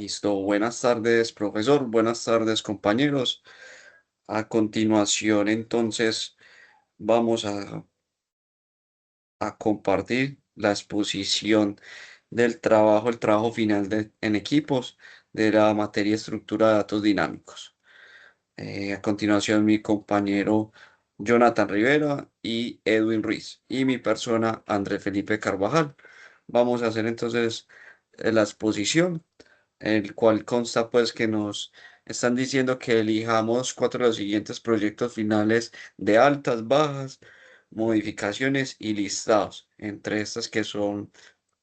Listo, buenas tardes, profesor, buenas tardes, compañeros. A continuación, entonces, vamos a compartir la exposición del trabajo, el trabajo final en equipos de la materia estructura de datos dinámicos. A continuación, mi compañero Jonathan Rivera y Edwin Ruiz y mi persona André Felipe Carvajal. Vamos a hacer entonces la exposición, el cual consta pues que nos están diciendo que elijamos cuatro de los siguientes proyectos finales de altas, bajas, modificaciones y listados, entre estas que son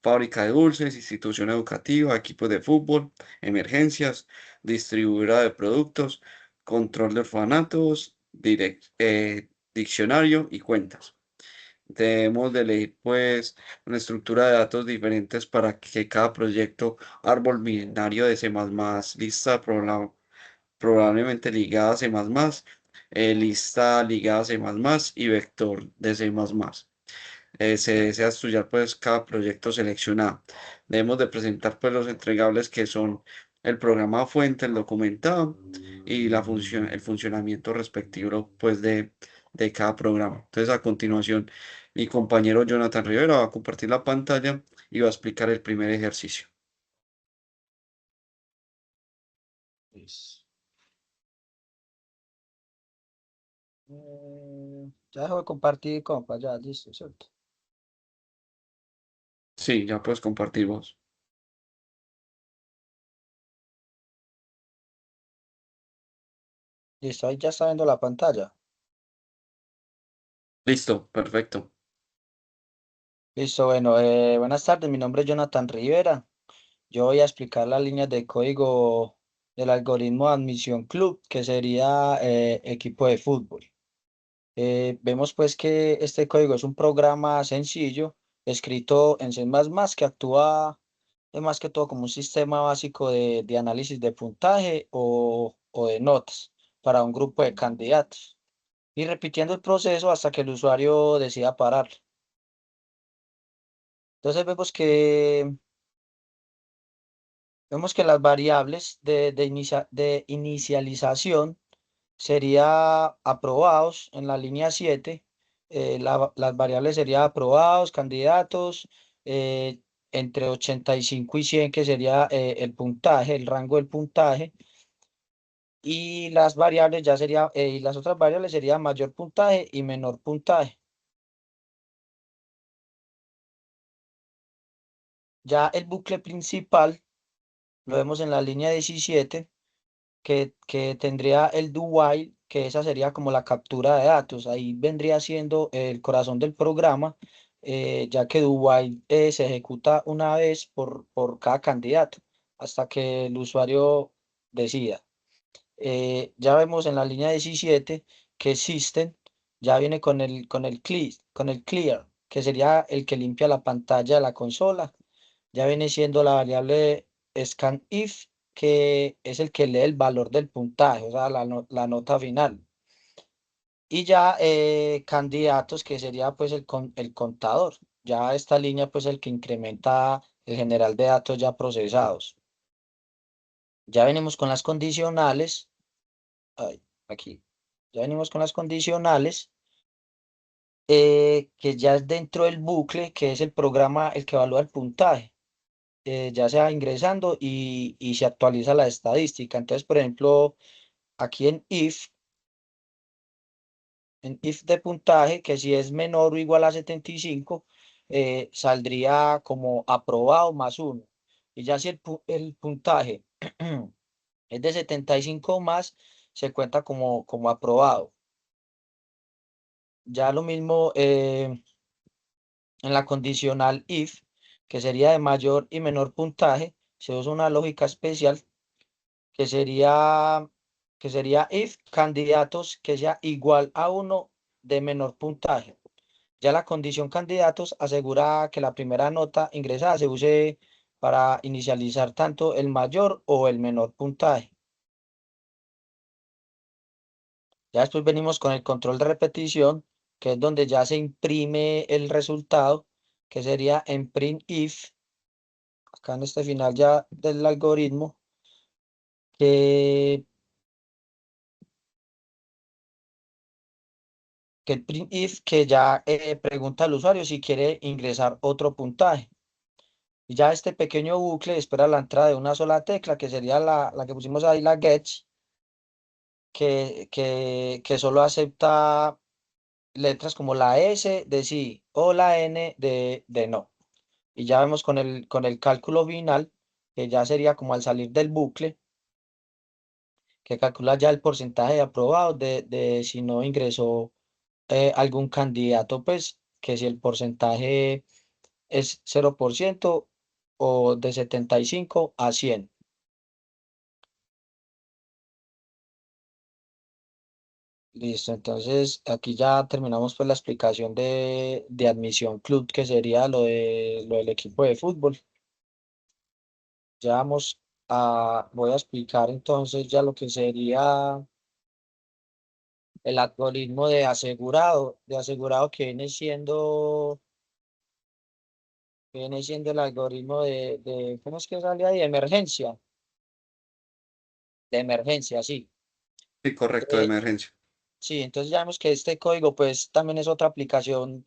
fábrica de dulces, institución educativa, equipos de fútbol, emergencias, distribuidora de productos, control de orfanatos, diccionario y cuentas. Debemos de elegir pues una estructura de datos diferentes para que cada proyecto, árbol binario de C++, lista probablemente ligada a C++, lista ligada a C++ y vector de C++. Se desea estudiar pues cada proyecto seleccionado. Debemos de presentar pues los entregables que son el programa fuente, el documentado y el funcionamiento respectivo pues de cada programa. Entonces a continuación mi compañero Jonathan Rivera va a compartir la pantalla y va a explicar el primer ejercicio. Pues, ya dejo de compartir, compa, ya listo, ¿cierto? Sí, ya puedes compartir vos. Listo, ahí ya está viendo la pantalla. Listo, perfecto. Listo, bueno, buenas tardes, mi nombre es Jonathan Rivera. Yo voy a explicar las líneas de código del algoritmo de admisión club, que sería equipo de fútbol. Vemos pues que este código es un programa sencillo, escrito en C++, que actúa más que todo como un sistema básico de análisis de puntaje o de notas para un grupo de candidatos, y repitiendo el proceso hasta que el usuario decida parar. Entonces vemos que las variables de inicialización sería aprobados en la línea 7. Las variables serían aprobados, candidatos, eh, entre 85 y 100, que sería el puntaje, el rango del puntaje. Y las variables ya sería, y las otras variables serían mayor puntaje y menor puntaje. Ya el bucle principal lo vemos en la línea 17, que tendría el do while, que esa sería como la captura de datos. Ahí vendría siendo el corazón del programa, ya que do while se ejecuta una vez por cada candidato hasta que el usuario decida. Ya vemos en la línea 17 que system ya viene con el clear, que sería el que limpia la pantalla de la consola. Ya viene siendo la variable scanif, que es el que lee el valor del puntaje, o sea, la nota final. Y ya candidatos, que sería pues el contador. Ya esta línea pues el que incrementa el general de datos ya procesados. Ya venimos con las condicionales. Ay, aquí. Ya venimos con las condicionales, que ya es dentro del bucle, que es el programa el que evalúa el puntaje. Ya se va ingresando y se actualiza la estadística. Entonces, por ejemplo, aquí en if de puntaje, que si es menor o igual a 75, saldría como aprobado más uno. Y ya si el puntaje es de 75 más, se cuenta como aprobado. Ya lo mismo en la condicional if, que sería de mayor y menor puntaje, se usa una lógica especial que sería, que sería if candidatos que sea igual a uno de menor puntaje. Ya la condición candidatos asegura que la primera nota ingresada se use para inicializar tanto el mayor o el menor puntaje. Ya después venimos con el control de repetición, que es donde ya se imprime el resultado, que sería en printf, acá en este final ya del algoritmo. que, que el print if que ya pregunta al usuario si quiere ingresar otro puntaje. Y ya este pequeño bucle espera la entrada de una sola tecla, que sería la que pusimos ahí, la get, que solo acepta letras como la S de sí o la N de no. Y ya vemos con el cálculo final, que ya sería como al salir del bucle, que calcula ya el porcentaje de aprobados de si no ingresó algún candidato, pues que si el porcentaje es 0% o de 75 a 100. Listo, entonces aquí ya terminamos pues la explicación de admisión club, que sería lo del equipo de fútbol. Ya voy a explicar entonces ya lo que sería el algoritmo de asegurado que viene siendo el algoritmo ¿cómo es que sale ahí? De emergencia, sí. Sí, correcto, de Eh, emergencia. sí, entonces ya vemos que este código pues también es otra aplicación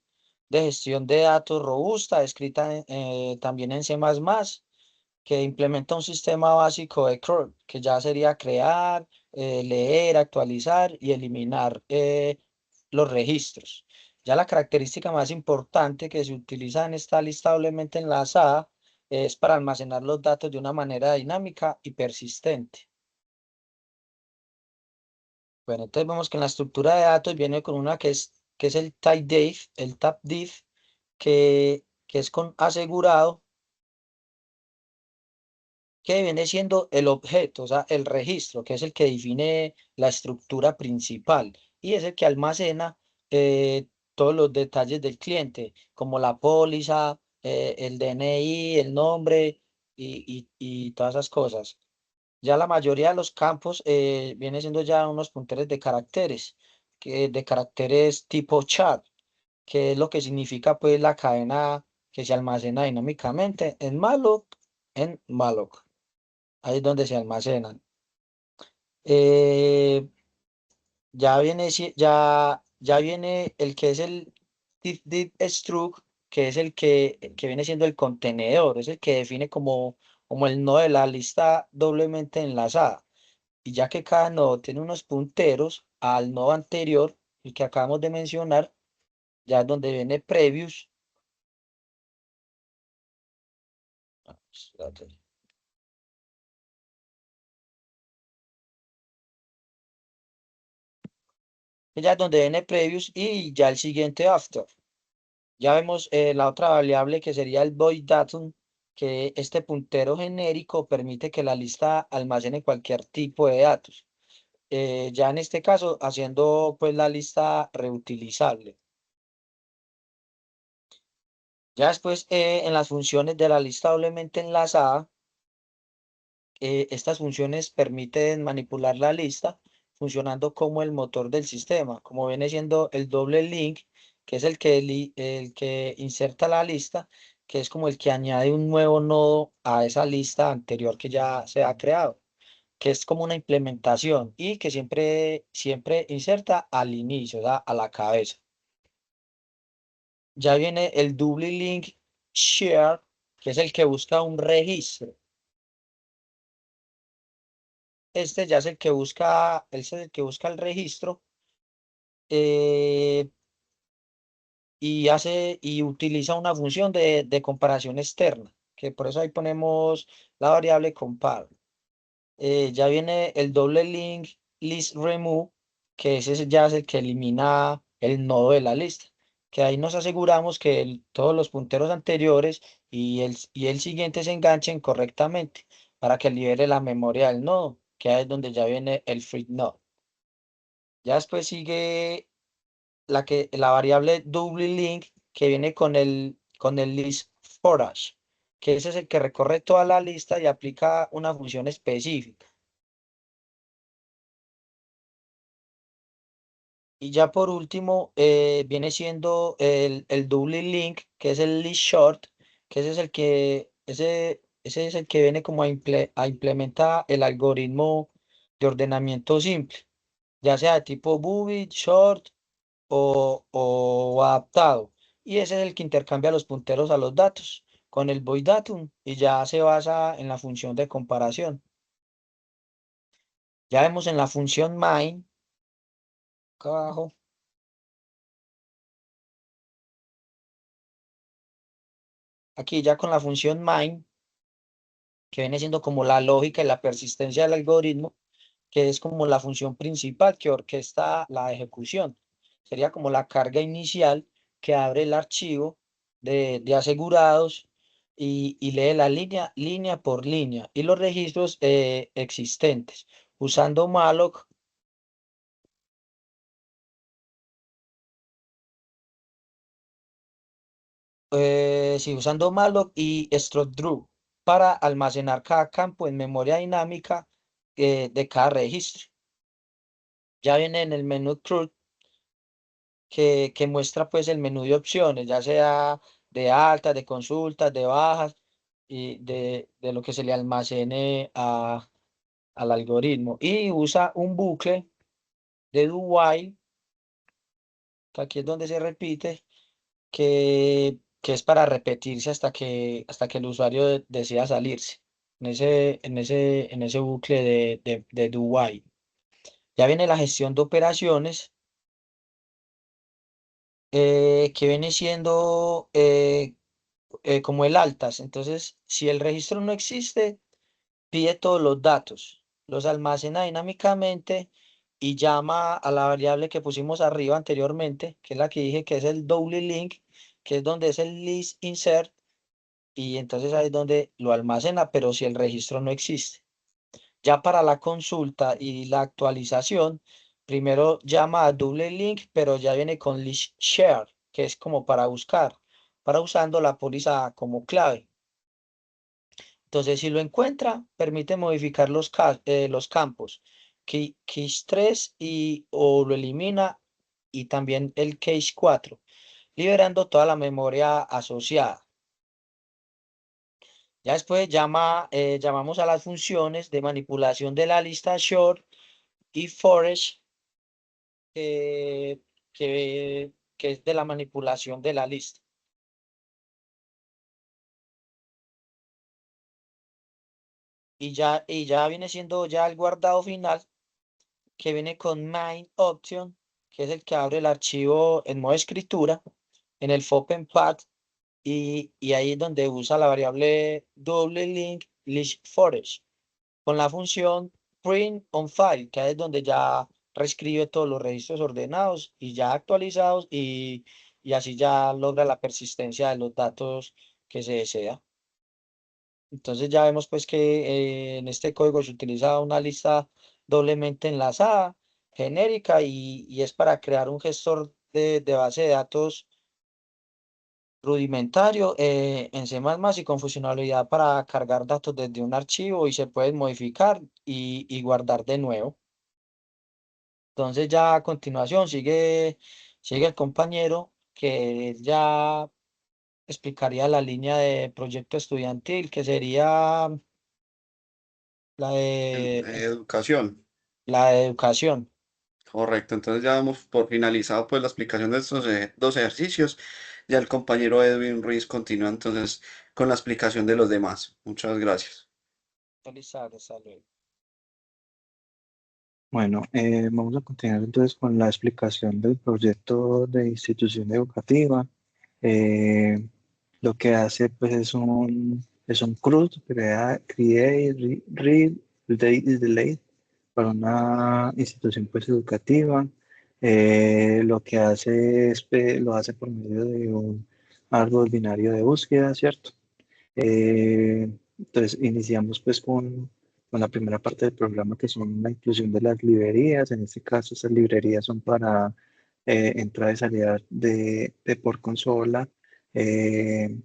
de gestión de datos robusta, escrita también en C++, que implementa un sistema básico de crawl, que ya sería crear, leer, actualizar y eliminar los registros. Ya la característica más importante que se utiliza en esta lista doblemente enlazada es para almacenar los datos de una manera dinámica y persistente. Bueno, entonces vemos que en la estructura de datos viene con una que es el typedef, el tapdef, que es con asegurado, que viene siendo el objeto, o sea, el registro, que es el que define la estructura principal y es el que almacena todos los detalles del cliente, como la póliza, el DNI, el nombre y todas esas cosas. Ya la mayoría de los campos viene siendo ya unos punteros de caracteres, de caracteres tipo char, que es lo que significa pues la cadena que se almacena dinámicamente en malloc. Ahí es donde se almacenan. Eh, ya viene el que es el div struct, que es que viene siendo el contenedor, es el que define como el nodo de la lista doblemente enlazada. Y ya que cada nodo tiene unos punteros al nodo anterior, el que acabamos de mencionar, ya es donde viene previous. Espérate. Ya es donde viene previous y ya el siguiente after. Ya vemos la otra variable que sería el void datum, que este puntero genérico permite que la lista almacene cualquier tipo de datos. Ya en este caso, haciendo pues la lista reutilizable. Ya después, en las funciones de la lista doblemente enlazada, estas funciones permiten manipular la lista funcionando como el motor del sistema, como viene siendo el doble link, que es el que inserta la lista, que es como el que añade un nuevo nodo a esa lista anterior que ya se ha creado, que es como una implementación y que siempre inserta al inicio, o sea, a la cabeza. Ya viene el double link share, que es el que busca un registro. Este ya es el que busca, es el que busca el registro eh, y utiliza una función de comparación externa, que por eso ahí ponemos la variable compare. Ya viene el doble link list remove, que ya es el que elimina el nodo de la lista, que ahí nos aseguramos que todos los punteros anteriores y el siguiente se enganchen correctamente para que libere la memoria del nodo, que ahí es donde ya viene el free node. Ya después sigue la variable double link que viene con el list forage, que ese es el que recorre toda la lista y aplica una función específica. Y ya por último viene siendo el double link, que es el list short, que ese es Ese es el que viene como a implementar el algoritmo de ordenamiento simple, ya sea de tipo Boolean, short o adaptado. Y ese es el que intercambia los punteros a los datos con el void datum y ya se basa en la función de comparación. Ya vemos en la función main, acá abajo, aquí ya con la función main, que viene siendo como la lógica y la persistencia del algoritmo, que es como la función principal que orquesta la ejecución. Sería como la carga inicial que abre el archivo de asegurados y lee la línea por línea y los registros existentes. Usando malloc, sí, usando malloc y struct para almacenar cada campo en memoria dinámica de cada registro. Ya viene en el menú CRUD que muestra pues el menú de opciones, ya sea de altas, de consultas, de bajas y de lo que se le almacene al algoritmo. Y usa un bucle de do while, que aquí es donde se repite, que es para repetirse hasta que el usuario decida salirse. En ese bucle de do while. Ya viene la gestión de operaciones, que viene siendo como el altas. Entonces, si el registro no existe, pide todos los datos, los almacena dinámicamente y llama a la variable que pusimos arriba anteriormente, que es la que dije que es el double link, que es donde es el list insert, y entonces ahí es donde lo almacena, pero si el registro no existe. Ya para la consulta y la actualización, primero llama a double link, pero ya viene con list share, que es como para buscar, para usando la póliza como clave. Entonces, si lo encuentra, permite modificar los campos, case 3 o lo elimina y también el case 4, liberando toda la memoria asociada. Ya después llamamos a las funciones de manipulación de la lista short y forage, eh, que es de la manipulación de la lista. Y ya viene siendo ya el guardado final, que viene con main option, que es el que abre el archivo en modo escritura, en el FOPENPAD, y ahí es donde usa la variable double link list forage, con la función print on file, que es donde ya reescribe todos los registros ordenados y ya actualizados, y así ya logra la persistencia de los datos que se desea. Entonces ya vemos pues que en este código se utiliza una lista doblemente enlazada, genérica, y es para crear un gestor de base de datos rudimentario en C++ y con funcionalidad para cargar datos desde un archivo y se pueden modificar y guardar de nuevo. Entonces ya a continuación sigue el compañero que ya explicaría la línea de proyecto estudiantil, que sería la de Educación. La de educación. Correcto, entonces ya damos por finalizado pues la explicación de estos dos ejercicios. Ya el compañero Edwin Ruiz continúa entonces con la explicación de los demás. Muchas gracias. Feliz tarde, hasta luego. Bueno, vamos a continuar entonces con la explicación del proyecto de institución educativa. Eh, lo que hace pues es un CRUD, Create, Read, Date y Delay para una institución pues educativa. Lo que hace lo hace por medio de un árbol binario de búsqueda, ¿cierto? Entonces iniciamos pues con la primera parte del programa, que son la inclusión de las librerías. En este caso, estas librerías son para entrada y salida de por consola, eh,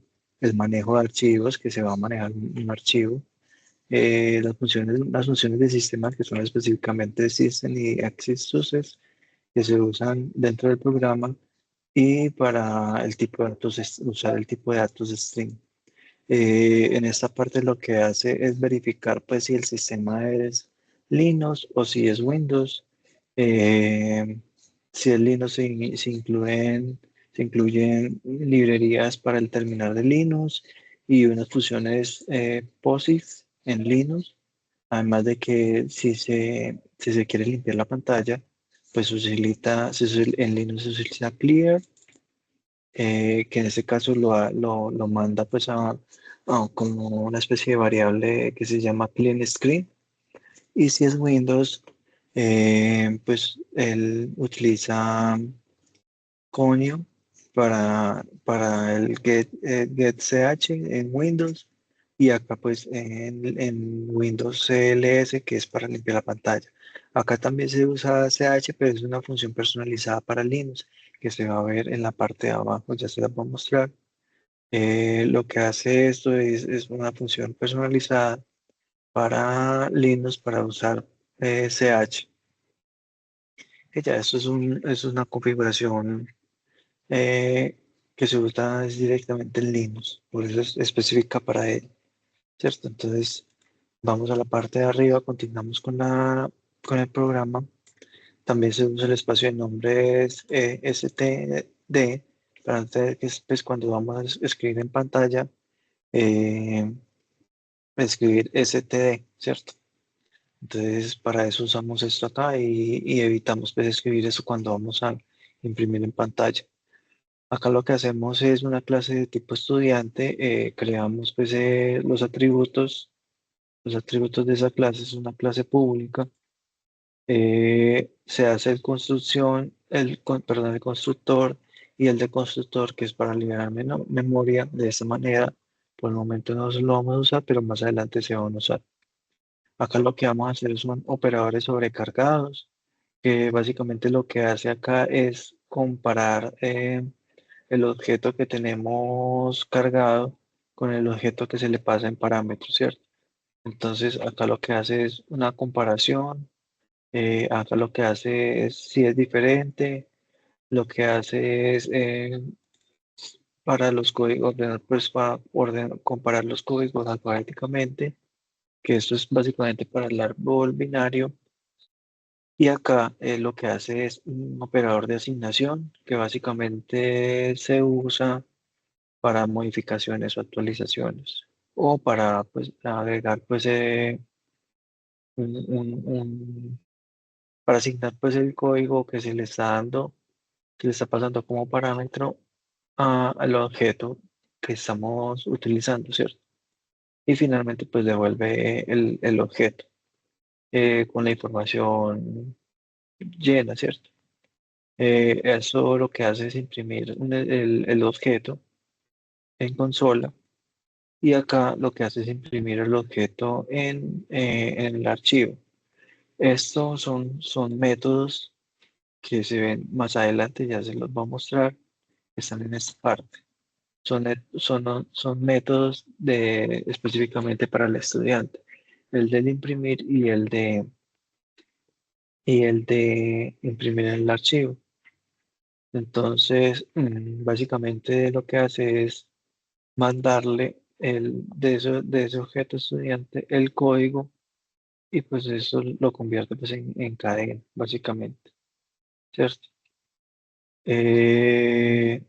el manejo de archivos, que se va a manejar un archivo, las funciones de sistema, que son específicamente System y Access Sources, que se usan dentro del programa, y para el tipo de datos, usar el tipo de datos string. En esta parte lo que hace es verificar pues si el sistema es Linux o si es Windows. Eh, si es Linux se incluyen librerías para el terminal de Linux y unas funciones POSIX en Linux. Además de que si se quiere limpiar la pantalla, pues en Linux se utiliza Clear, que en este caso lo manda pues a como una especie de variable que se llama clean screen. Y si es Windows, pues él utiliza Conio para el get ch en Windows, y acá pues en Windows CLS, que es para limpiar la pantalla. Acá también se usa ch, pero es una función personalizada para Linux que se va a ver en la parte de abajo, ya se la voy a mostrar. Lo que hace esto es una función personalizada para Linux para usar ch, que ya esto es una configuración eh, que se usa directamente en Linux, por eso es específica para él, ¿cierto? Entonces, vamos a la parte de arriba, continuamos con el programa. También se usa el espacio de nombres std, para hacer que pues, cuando vamos a escribir en pantalla, eh, escribir std, ¿cierto? Entonces, para eso usamos esto acá y evitamos pues, escribir eso cuando vamos a imprimir en pantalla. Acá lo que hacemos es una clase de tipo estudiante, creamos pues los atributos de esa clase, es una clase pública. Se hace el constructor y el deconstructor, que es para liberar memoria. De esta manera, por el momento no se lo vamos a usar, pero más adelante se van a usar. Acá lo que vamos a hacer son operadores sobrecargados, que básicamente lo que hace acá es comparar el objeto que tenemos cargado con el objeto que se le pasa en parámetros, ¿cierto? Entonces acá lo que hace es una comparación, acá lo que hace es si es diferente, lo que hace es para los códigos, pues para comparar los códigos alfabéticamente, que esto es básicamente para el árbol binario. Y acá lo que hace es un operador de asignación que básicamente se usa para modificaciones o actualizaciones, o para pues, agregar pues, un, un- un- para asignar pues el código que se le está dando, que le está pasando como parámetro al objeto que estamos utilizando, ¿cierto? Y finalmente pues devuelve el objeto con la información llena, ¿cierto? Eso lo que hace es imprimir el objeto en consola. Y acá lo que hace es imprimir el objeto en el archivo. Estos son métodos que se ven más adelante, ya se los voy a mostrar, están en esta parte. Son métodos específicamente para el estudiante, el del imprimir y el de imprimir en el archivo. Entonces, básicamente lo que hace es mandarle de ese objeto estudiante el código, y pues eso lo convierte pues en cadena, básicamente, ¿cierto? Eh,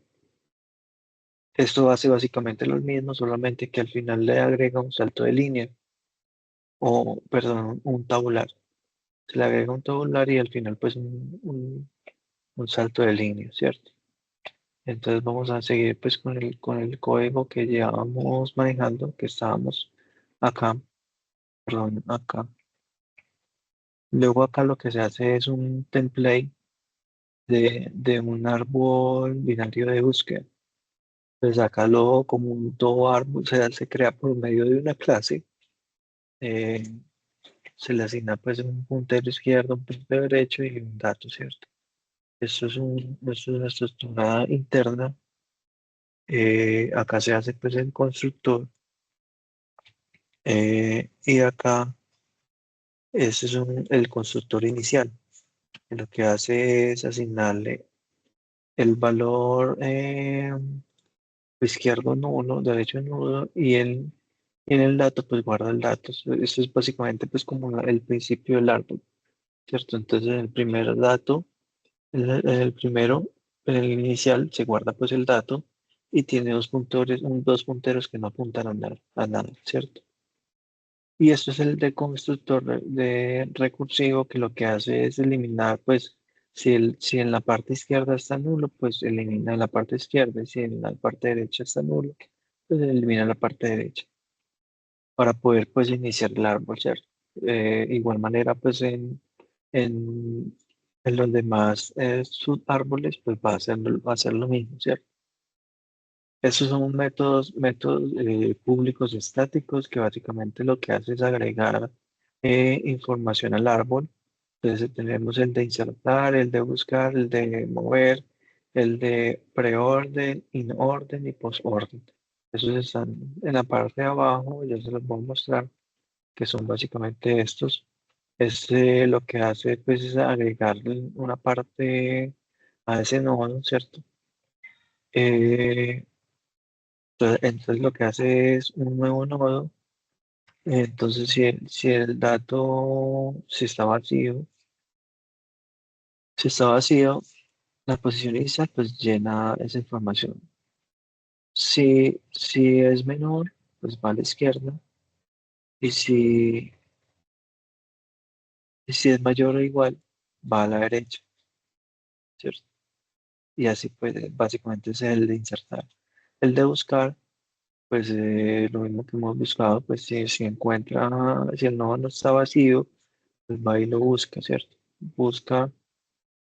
Esto hace básicamente lo mismo, solamente que al final le agrega un salto de línea, o perdón, un tabular. Se le agrega un tabular y al final pues un salto de línea, ¿cierto? Entonces vamos a seguir pues con el código que llevábamos manejando, que estábamos acá, perdón, acá. Luego acá lo que se hace es un template de un árbol binario de búsqueda. Pues acá como un todo árbol se crea por medio de una clase. eh, Se le asigna pues un puntero izquierdo, un puntero derecho y un dato, ¿cierto? Esto es una estructura interna. Acá se hace pues el constructor, y acá ese es el constructor inicial, que lo que hace es asignarle el valor izquierdo nulo, derecho nulo, y en el dato pues guarda el dato. Eso es básicamente pues como el principio del árbol, ¿cierto? Entonces en el primer dato, en el primero, en el inicial se guarda pues el dato y tiene dos punteros que no apuntan a nada, ¿cierto? Y esto es el de constructor de recursivo que lo que hace es eliminar, pues, si en la parte izquierda está nulo, pues elimina la parte izquierda, y si en la parte derecha está nulo, pues elimina la parte derecha, para poder, pues, iniciar el árbol, ¿cierto? Igual manera, pues, en, en los demás subárboles, pues va a hacer lo mismo, ¿cierto? Esos son métodos públicos estáticos que básicamente lo que hace es agregar información al árbol. Entonces tenemos el de insertar, el de buscar, el de mover, el de preorden, inorden y posorden. Esos están en la parte de abajo, ya se los voy a mostrar, que son básicamente estos. Este lo que hace pues es agregar una parte a ese nodo, ¿cierto? Eh, entonces lo que hace es un nuevo nodo. Entonces si el dato, si está vacío, la posición inicial pues llena esa información. Si es menor, pues va a la izquierda. Y si es mayor o igual, va a la derecha, ¿cierto? Y así pues básicamente es el de insertar. El de buscar, pues lo mismo que hemos buscado, pues si encuentra, si el nodo no está vacío, pues va y lo busca, ¿cierto? Busca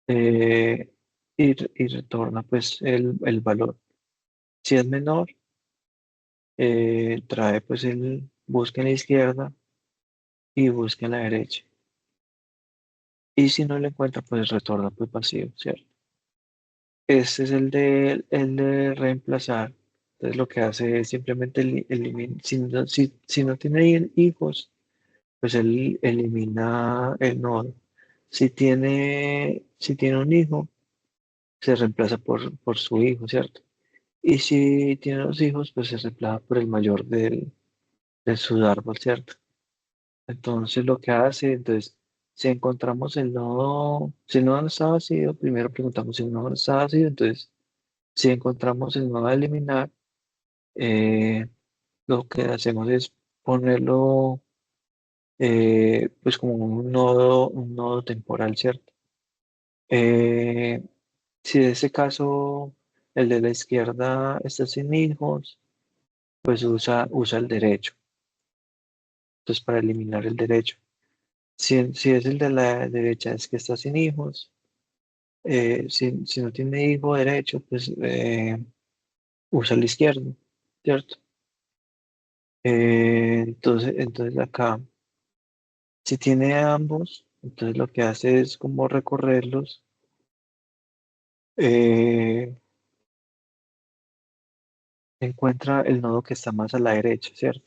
eh, y retorna pues el valor. Si es menor, trae pues el busca en la izquierda y busca en la derecha. Y si no lo encuentra, pues retorna pues vacío, ¿cierto? Este es el de reemplazar. Entonces lo que hace es simplemente elimina, si no tiene hijos, pues él elimina el nodo. Si tiene un hijo, se reemplaza por su hijo, ¿cierto? Y si tiene dos hijos, pues se reemplaza por el mayor del subárbol, ¿cierto? Entonces lo que hace, entonces, si encontramos el nodo, si el nodo no está vacío, primero preguntamos si el nodo no está vacío, entonces, si encontramos el nodo a eliminar, eh, lo que hacemos es ponerlo, pues como un nodo temporal, ¿cierto? Eh, si en ese caso el de la izquierda está sin hijos, pues usa el derecho. Entonces, para eliminar el derecho. Si es el de la derecha, es que está sin hijos. Si no tiene hijo derecho, pues usa el izquierdo, ¿cierto? Entonces acá, si tiene ambos, entonces lo que hace es como recorrerlos. eh, Encuentra el nodo que está más a la derecha, ¿cierto?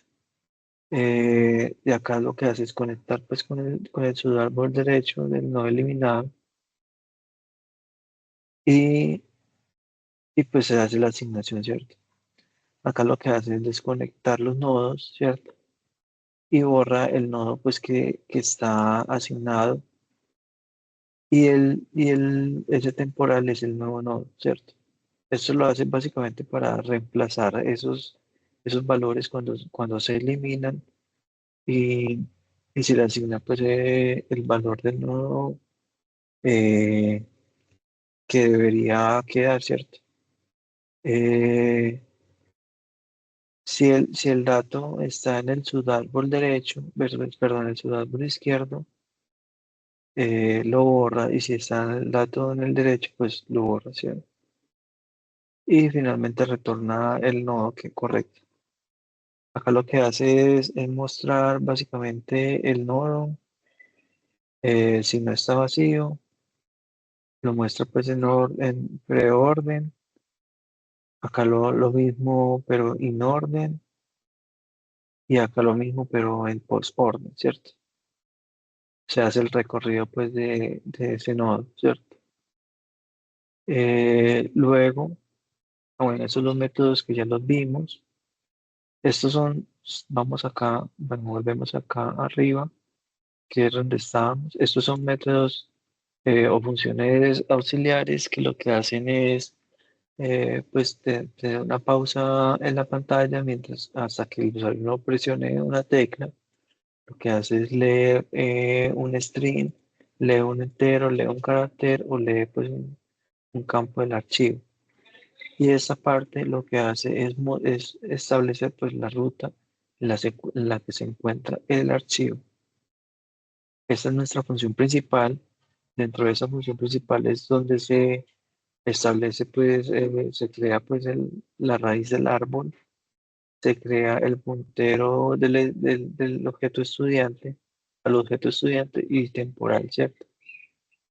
Y acá lo que hace es conectar pues con el subárbol derecho del nodo eliminado y, y pues se hace la asignación, ¿cierto? Acá lo que hace es desconectar los nodos, ¿cierto? Y borra el nodo pues que está asignado ese temporal es el nuevo nodo, ¿cierto? Esto lo hace básicamente para reemplazar esos valores cuando se eliminan y, y se le asigna pues el valor del nodo eh, que debería quedar, ¿cierto? Eh, si el dato está en el subárbol derecho, perdón, el subárbol izquierdo, lo borra y si está el dato en el derecho, pues lo borra, ¿cierto? Y finalmente retorna el nodo que correcto. Acá lo que hace es mostrar básicamente el nodo. Si no está vacío, lo muestra pues en preorden. Acá lo mismo, pero in orden. Y acá lo mismo, pero en postorden, ¿cierto? Se hace el recorrido pues de ese nodo, ¿cierto? Luego, Bueno, esos son los métodos que ya los vimos. Estos son, vamos acá, bueno, volvemos acá arriba, que es donde estábamos. Estos son métodos o funciones auxiliares que lo que hacen es, pues, te da una pausa en la pantalla mientras, hasta que el usuario no presione una tecla. Lo que hace es leer un string, lee un entero, lee un carácter o lee pues un campo del archivo. Y esa parte lo que hace es establecer pues la ruta en la que se encuentra el archivo. Esta es nuestra función principal. Dentro de esa función principal es donde se establece pues, se crea pues la raíz del árbol, se crea el puntero del objeto estudiante al objeto estudiante y temporal, ¿cierto?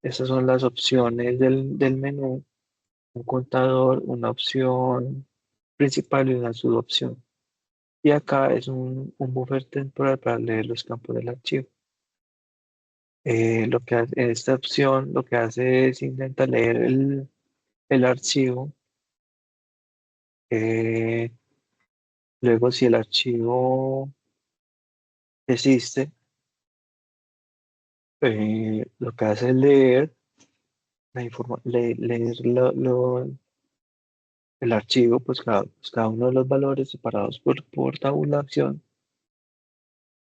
Esas son las opciones del menú, un contador, una opción principal y una subopción. Y acá es un buffer temporal para leer los campos del archivo. Lo que hace, esta opción lo que hace es intenta leer el archivo. eh, Luego, si el archivo existe, lo que hace es leer, leer el archivo, pues cada uno de los valores separados por tabulación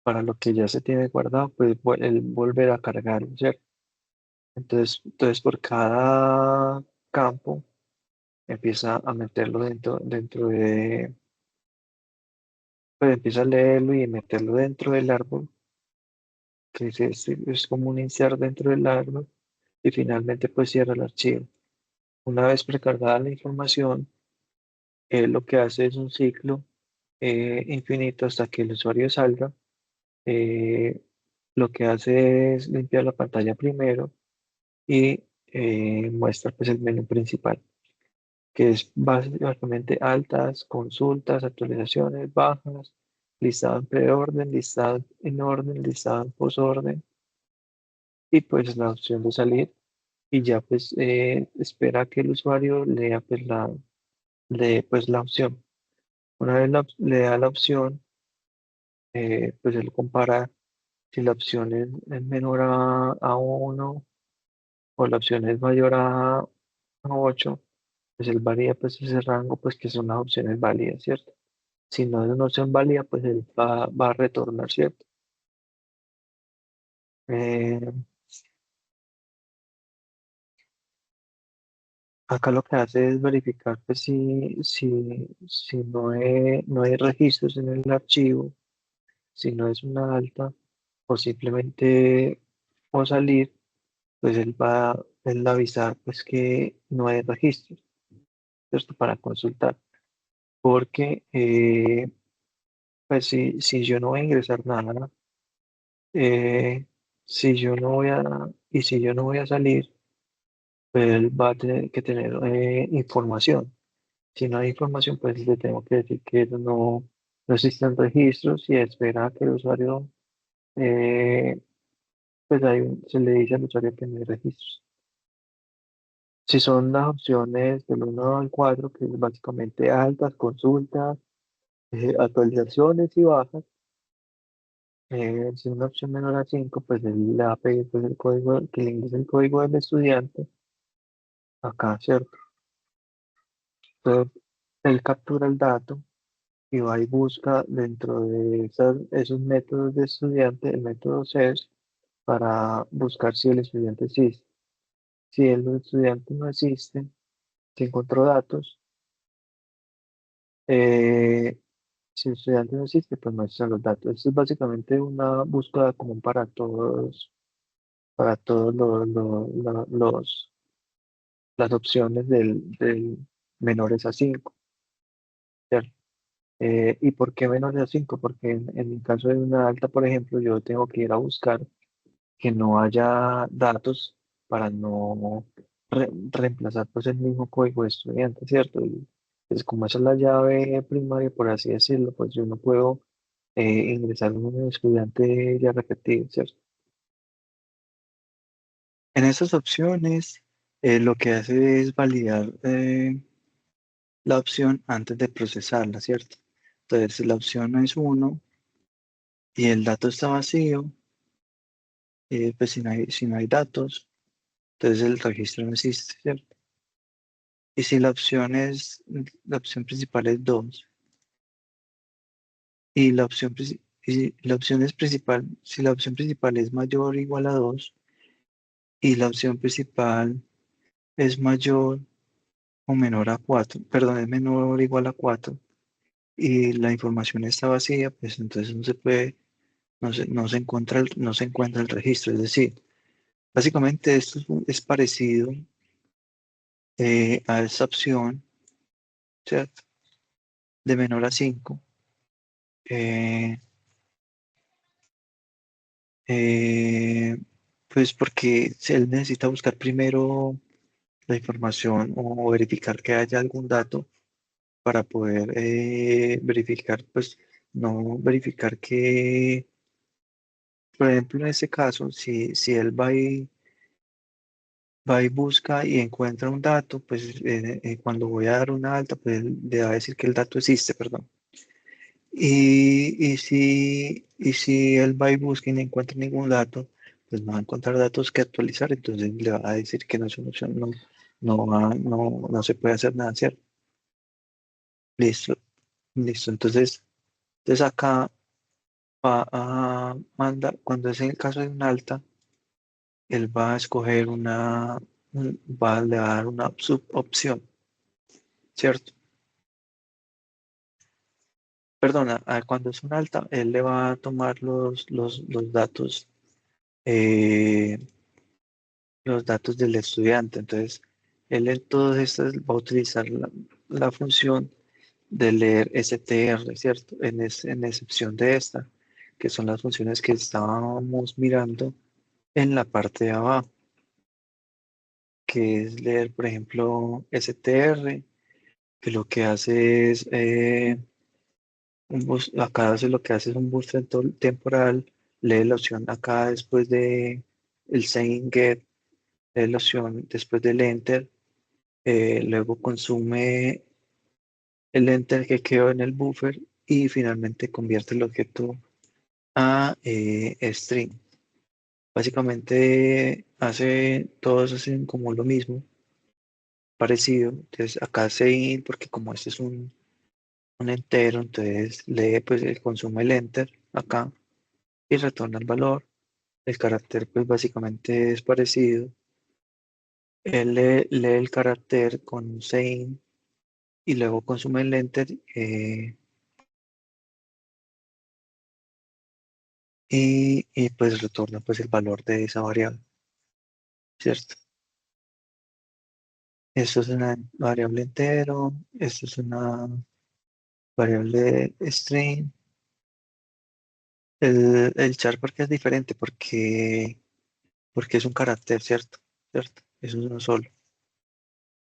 para lo que ya se tiene guardado, pues el volver a cargar, ¿cierto? Entonces por cada campo empieza a meterlo dentro pues empieza a leerlo y meterlo dentro del árbol, que es como un insert dentro del árbol, y finalmente pues cierra el archivo. Una vez precargada la información, lo que hace es un ciclo infinito hasta que el usuario salga. Eh, lo que hace es limpiar la pantalla primero y muestra pues el menú principal, que es básicamente altas, consultas, actualizaciones, bajas, listado en preorden, listado en orden, listado en posorden y pues la opción de salir y ya pues espera que el usuario lea pues la opción. Una vez le da la opción, pues él compara si la opción es menor a 1 o la opción es mayor a 8, pues él varía pues ese rango, pues que son las opciones válidas, ¿cierto? Si no es una opción válida, pues él va a retornar, ¿cierto? Eh, Acá lo que hace es verificar pues, si no hay registros en el archivo, si no es una alta o simplemente o salir, pues él va a avisar pues que no hay registros, ¿cierto? Para consultar. Porque pues si yo no voy a ingresar nada, eh, si yo no voy a, y si yo no voy a salir, pues él va a tener que tener información. Si no hay información, pues le tengo que decir que no existen registros y espera a que el usuario, eh, pues se le dice al usuario que no hay registros. Si son las opciones del 1 al 4, que es básicamente altas, consultas, actualizaciones y bajas, si es una opción menor a 5, pues él le va a pedir pues, el código, que le ingrese el código del estudiante acá, ¿cierto? Entonces, él captura el dato y va y busca dentro de esos métodos de estudiante, el método search, para buscar si el estudiante existe. Si el estudiante no existe, si encontró datos, eh, si el estudiante no existe, pues muestra los datos. Esto es básicamente una búsqueda común para todos las opciones del menores a 5, ¿cierto? ¿Y por qué menores a 5? Porque en el caso de una alta, por ejemplo, yo tengo que ir a buscar que no haya datos para no reemplazar pues el mismo código de estudiante, ¿cierto? Y pues como esa es la llave primaria, por así decirlo, pues yo no puedo ingresar un estudiante ya repetido, ¿cierto? En estas opciones, lo que hace es validar la opción antes de procesarla, ¿cierto? Entonces, si la opción es 1 y el dato está vacío, pues si no hay datos, entonces el registro no existe, ¿cierto? Y si la opción principal es 2 y la opción es principal, si la opción principal es mayor o igual a 2 y la opción principal es mayor o menor a 4, perdón, es menor o igual a 4 y la información está vacía, pues entonces no se encuentra el registro. Es decir, básicamente esto es parecido a esta opción, ¿cierto? De menor a 5. eh, eh, pues porque si él necesita buscar primero la información o verificar que haya algún dato para poder verificar, pues no verificar que, por ejemplo, en este caso, si él va y busca y encuentra un dato, pues cuando voy a dar una alta, pues él le va a decir que el dato existe, perdón. Y si él va y busca y no encuentra ningún dato, pues no va a encontrar datos que actualizar, entonces le va a decir que no es una opción, no se puede hacer nada, ¿cierto? Listo, listo. Entonces acá cuando es en el caso de un alta, él va a escoger le va a dar una subopción, ¿cierto? Perdona, cuando es un alta, él le va a tomar los datos, eh, los datos del estudiante. Entonces, él en todas estas va a utilizar la función de leer str, ¿cierto? En excepción de esta, que son las funciones que estábamos mirando en la parte de abajo, que es leer, por ejemplo, str, que lo que hace es, acá hace lo que hace es un boost temporal, lee la opción acá después de el saying get, lee la opción después del enter, luego consume el enter que quedó en el buffer y finalmente convierte el objeto a string. Básicamente todos hacen como lo mismo, parecido. Entonces acá saying, porque como este es un entero, entonces lee, pues consume el enter acá y retorna el valor. El carácter pues básicamente es parecido. Él lee el carácter con sein y luego consume el enter y pues retorna pues el valor de esa variable, ¿cierto? Esto es una variable entero, esto es una variable string. El char porque es diferente porque es un carácter, ¿cierto? ¿Cierto? Es uno solo.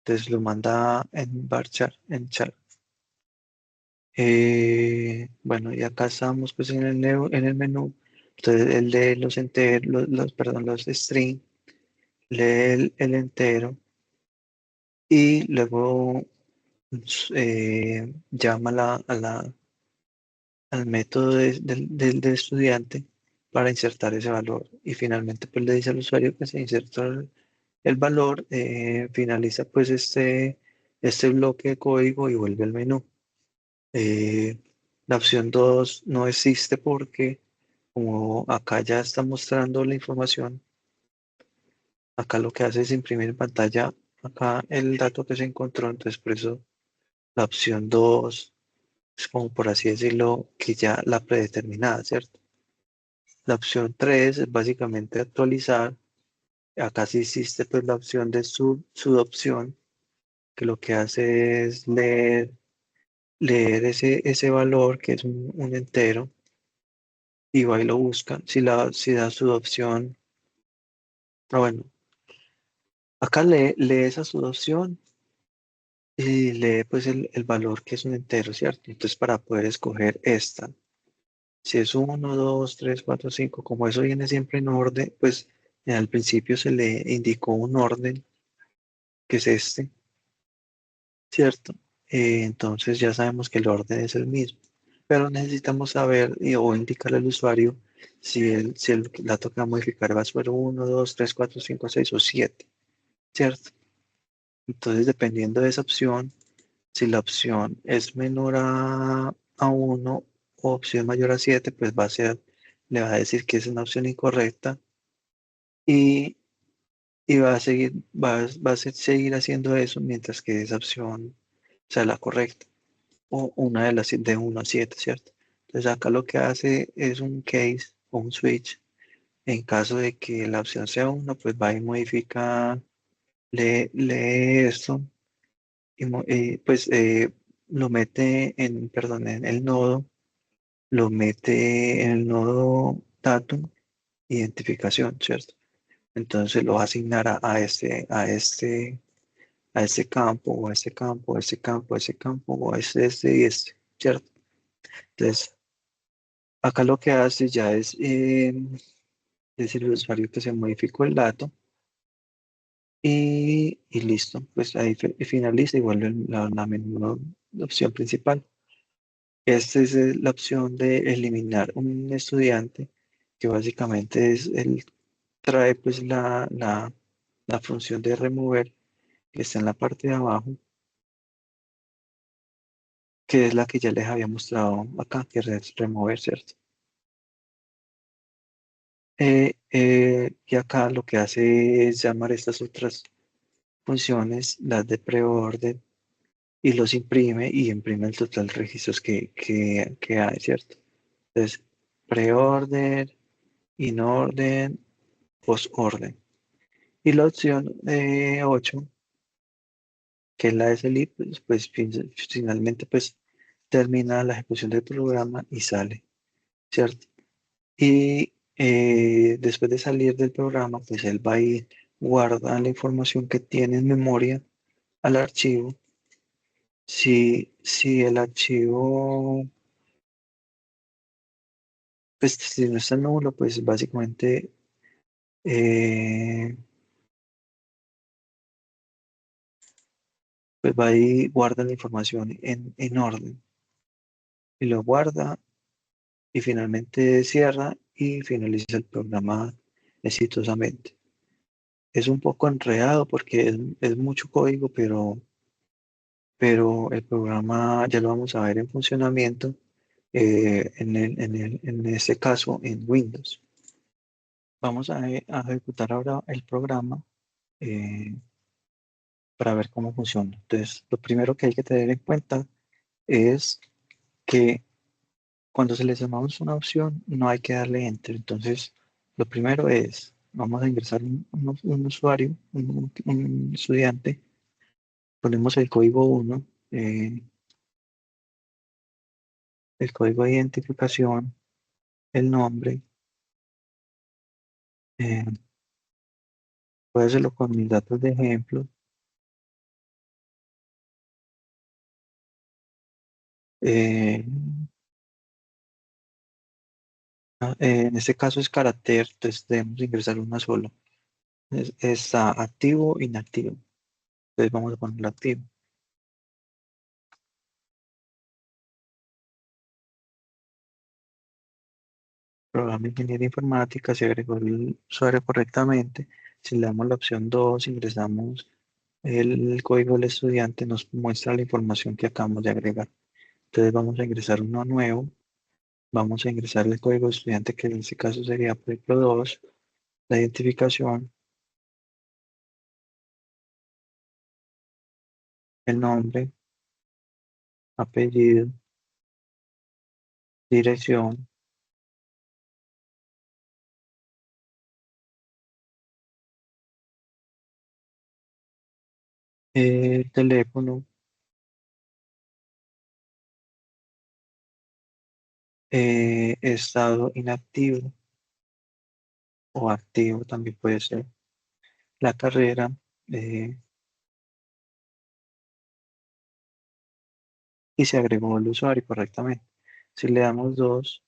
Entonces lo manda en varchar, en char. Bueno, y acá estamos pues en el menú. Entonces él lee perdón, los string, lee el entero y luego llama al método del estudiante para insertar ese valor. Y finalmente pues le dice al usuario que se insertó el valor, finaliza pues este bloque de código y vuelve al menú. Eh, la opción 2 no existe porque como acá ya está mostrando la información, acá lo que hace es imprimir en pantalla acá el dato que se encontró, entonces por eso la opción 2 es como por así decirlo, que ya la predeterminada, ¿cierto? La opción 3 es básicamente actualizar, acá sí existe pues la opción de subopción, que lo que hace es leer ese valor que es un entero y va y lo busca. Si da su opción, bueno, acá lee esa su opción y lee pues el valor que es un entero, ¿cierto? Entonces para poder escoger esta, si es 1, 2, 3, 4, 5, como eso viene siempre en orden, pues al principio se le indicó un orden que es este, ¿cierto? entonces ya sabemos que el orden es el mismo, pero necesitamos saber o indicarle al usuario si el dato que va a modificar va a ser 1, 2, 3, 4, 5, 6 o 7, ¿cierto? Entonces, dependiendo de esa opción, si la opción es menor a 1 o opción mayor a 7, pues le va a decir que es una opción incorrecta y, y va a seguir haciendo eso mientras que esa opción sea la correcta o una de las de 1 a 7, ¿cierto? Entonces acá lo que hace es un case o un switch. En caso de que la opción sea 1, pues va y modifica, lee esto y pues lo mete perdón, en el nodo, lo mete en el nodo datum, identificación, ¿cierto? Entonces lo va a asignar a este campo, o a este campo, a este campo, a ese campo, o a este y este, ¿cierto? Entonces, acá lo que hace ya es decir al usuario que se modificó el dato y listo, pues ahí finaliza y vuelve la opción principal. Esta es la opción de eliminar un estudiante, que básicamente trae pues la función de remover, que está en la parte de abajo, que es la que ya les había mostrado acá, que es remover, ¿cierto? Y acá lo que hace es llamar estas otras funciones, las de preorden, y los imprime y imprime el total de registros que hay, ¿cierto? Entonces, preorden, inorden, postorden. Y la opción 8, que es la de salir, pues, finalmente pues termina la ejecución del programa y sale, ¿cierto? Y después de salir del programa, pues él va y guarda la información que tiene en memoria al archivo. Si el archivo, pues si no está nulo, pues básicamente eh, pues va y guarda la información en orden y lo guarda y finalmente cierra y finaliza el programa exitosamente. Es un poco enredado porque es mucho código, pero el programa ya lo vamos a ver en funcionamiento en este caso en Windows. Vamos a ejecutar ahora el programa eh, para ver cómo funciona. Entonces, lo primero que hay que tener en cuenta es que cuando seleccionamos una opción no hay que darle enter. Entonces, lo primero es, vamos a ingresar un usuario, un estudiante, ponemos el código 1, el código de identificación, el nombre, eh, puede hacerlo con mis datos de ejemplo. eh, en este caso es carácter, entonces debemos ingresar una sola. Está activo, inactivo. Entonces vamos a ponerlo activo. Programa de Ingeniería Informática, se agregó el usuario correctamente. Si le damos la opción 2, ingresamos el código del estudiante, nos muestra la información que acabamos de agregar. Entonces vamos a ingresar uno nuevo. Vamos a ingresar el código de estudiante, que en este caso sería, por ejemplo, 2, la identificación, el nombre, apellido, dirección, teléfono, estado inactivo o activo también puede ser, la carrera, eh, y se agregó el usuario correctamente. Si le damos 2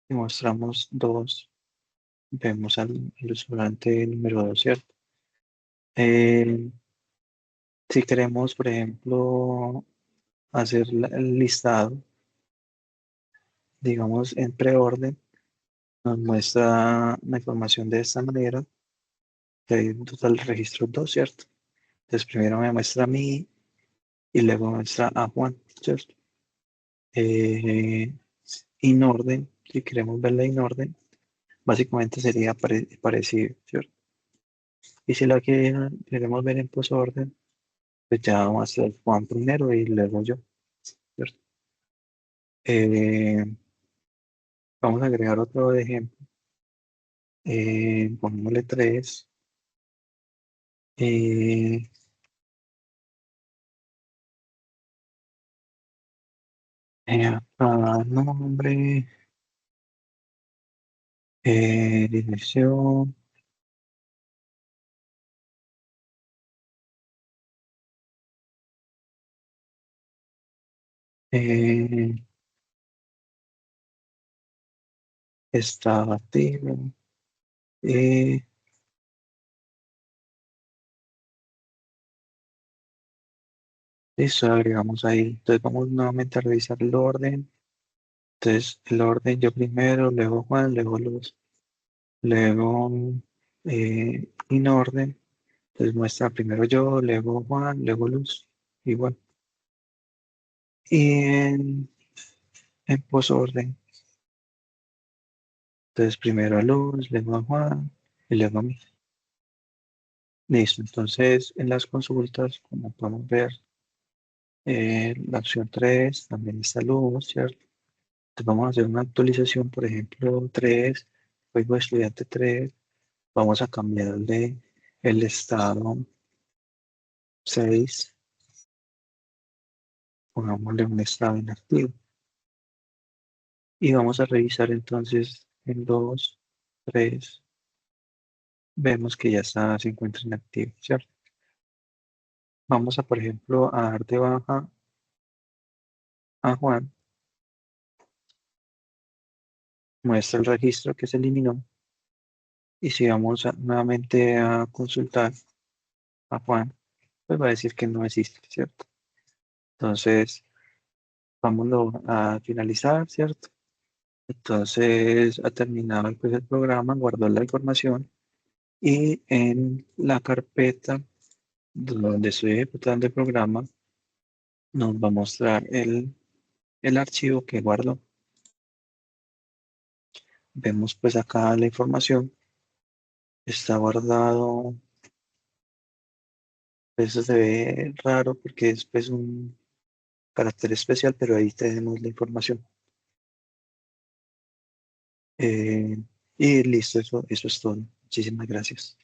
y mostramos 2, vemos al usuario número 2, ¿cierto? Eh, si queremos, por ejemplo, hacer el listado, digamos, en preorden, nos muestra la información de esta manera, que hay un total de registros 2, ¿cierto? Entonces primero me muestra a mí y luego me muestra a Juan, ¿cierto? Eh, in orden, si queremos verla en orden, básicamente sería parecido, ¿cierto? Y si la queremos ver en posorden, pues ya vamos a hacer Juan primero y luego yo, ¿cierto? Eh, Vamos a agregar otro ejemplo. Pongámosle 3. Eh, Acá, nombre, dirección, eh, estado activo, eh, eso agregamos ahí. Entonces vamos nuevamente a revisar el orden. Entonces el orden yo primero, luego Juan, luego Luz, luego in orden. Entonces muestra primero yo, luego Juan, luego Luz, igual. Y en posorden. Entonces primero a Luz, luego a Juan y luego a mí. Listo. Entonces en las consultas, como podemos ver, la opción 3 también está Luz, ¿cierto? Entonces vamos a hacer una actualización, por ejemplo, 3, código de estudiante 3. Vamos a cambiarle el estado 6, pongámosle un estado inactivo. Y vamos a revisar entonces en 2, 3, vemos que ya está, se encuentra inactivo, ¿cierto? Vamos a, por ejemplo, a dar de baja a Juan, muestra el registro que se eliminó, y si vamos nuevamente a consultar a Juan, pues va a decir que no existe, ¿cierto? Entonces, vámonos a finalizar, ¿cierto? Entonces, ha terminado pues, el programa, guardó la información y en la carpeta donde estoy ejecutando el programa, nos va a mostrar el archivo que guardó. Vemos pues acá la información, está guardado. Eso se ve raro porque es pues un carácter especial, pero ahí tenemos la información. Eh, y listo, eso es todo. Muchísimas gracias.